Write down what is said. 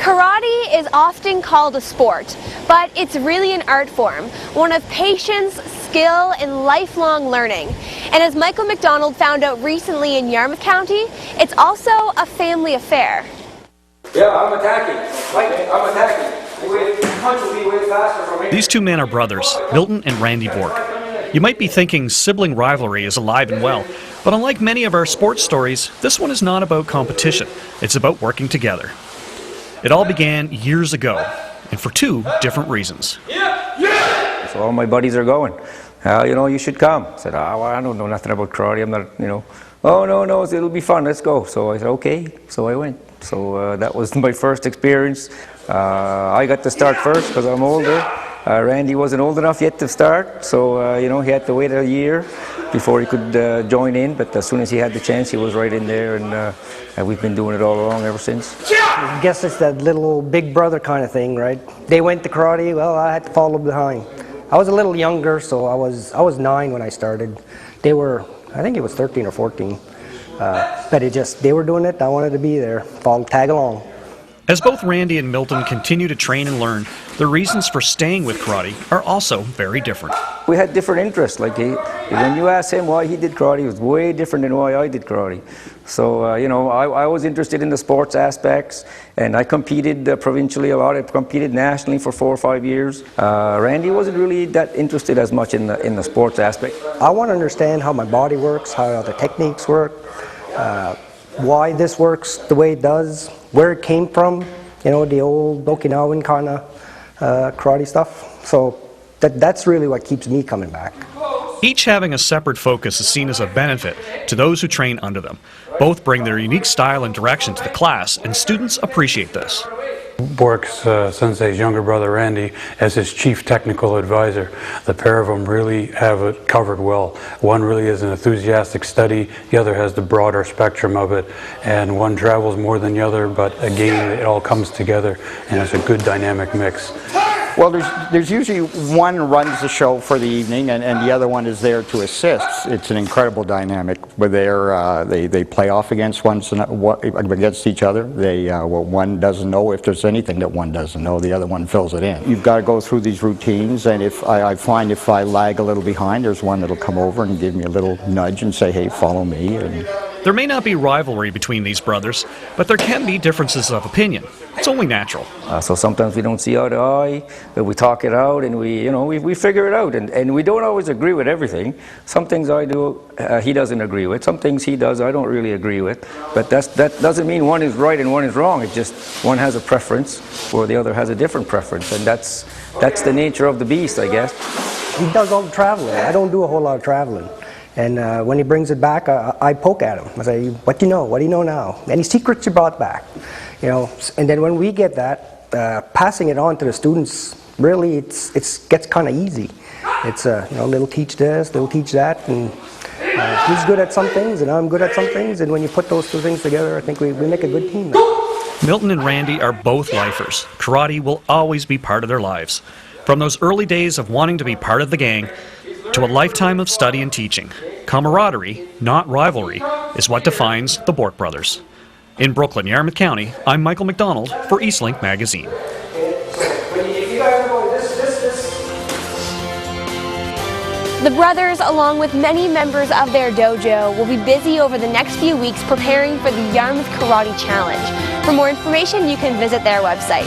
Karate is often called a sport, but it's really an art form, one of patience, skill, and lifelong learning. And as Michael McDonald found out recently in Yarmouth County, it's also a family affair. Yeah, I'm attacking. Mike, I'm attacking. Punch will be way faster from here. These two men are brothers, Milton and Randy Bork. You might be thinking sibling rivalry is alive and well, but unlike many of our sports stories, this one is not about competition. It's about working together. It all began years ago, and for two different reasons. So all my buddies are going. You should come. I said, well, I don't know nothing about karate. I'm not, Oh, no, it'll be fun. Let's go. So I said, okay. So I went. So that was my first experience. I got to start first because I'm older. Randy wasn't old enough yet to start, so he had to wait a year before he could join in. But as soon as he had the chance, he was right in there, and we've been doing it all along ever since. I guess it's that little big brother kind of thing, right? They went to karate, well, I had to follow behind. I was a little younger, so I was 9 when I started. They were, I think it was 13 or 14. But they were doing it, I wanted to be there, tag along. As both Randy and Milton continue to train and learn, their reasons for staying with karate are also very different. We had different interests. Like when you ask him why he did karate, it was way different than why I did karate. So, I was interested in the sports aspects, and I competed provincially a lot. I competed nationally for 4 or 5 years. Randy wasn't really that interested as much in the sports aspect. I want to understand how my body works, how the techniques work, why this works the way it does, where it came from, the old Okinawan kind of karate stuff. So that's really what keeps me coming back. Each having a separate focus is seen as a benefit to those who train under them. Both bring their unique style and direction to the class, and students appreciate this. Bork's sensei's younger brother Randy as his chief technical advisor. The pair of them really have it covered well. One really is an enthusiastic study, the other has the broader spectrum of it, and one travels more than the other, but again it all comes together and it's a good dynamic mix. Well, there's usually one runs the show for the evening, and the other one is there to assist. It's an incredible dynamic where they play off against each other. One doesn't know if there's anything that one doesn't know, the other one fills it in. You've got to go through these routines, and if I find if I lag a little behind, there's one that'll come over and give me a little nudge and say, hey, follow me. There may not be rivalry between these brothers, but there can be differences of opinion. It's only natural. So sometimes we don't see eye to eye, but we talk it out, and we figure it out. And we don't always agree with everything. Some things I do, he doesn't agree with. Some things he does, I don't really agree with. But that doesn't mean one is right and one is wrong. It's just one has a preference, or the other has a different preference. And that's the nature of the beast, I guess. He does all the traveling. I don't do a whole lot of traveling. And when he brings it back, I poke at him. I say, what do you know? What do you know now? Any secrets you brought back? And then when we get that, passing it on to the students, really it gets kind of easy. It's little teach this, little teach that, and he's good at some things and I'm good at some things, and when you put those two things together, I think we make a good team now. Milton and Randy are both lifers. Karate will always be part of their lives. From those early days of wanting to be part of the gang, to a lifetime of study and teaching. Camaraderie, not rivalry, is what defines the Bork brothers. In Brooklyn, Yarmouth County, I'm Michael McDonald for Eastlink Magazine. The brothers, along with many members of their dojo, will be busy over the next few weeks preparing for the Yarmouth Karate Challenge. For more information, you can visit their website.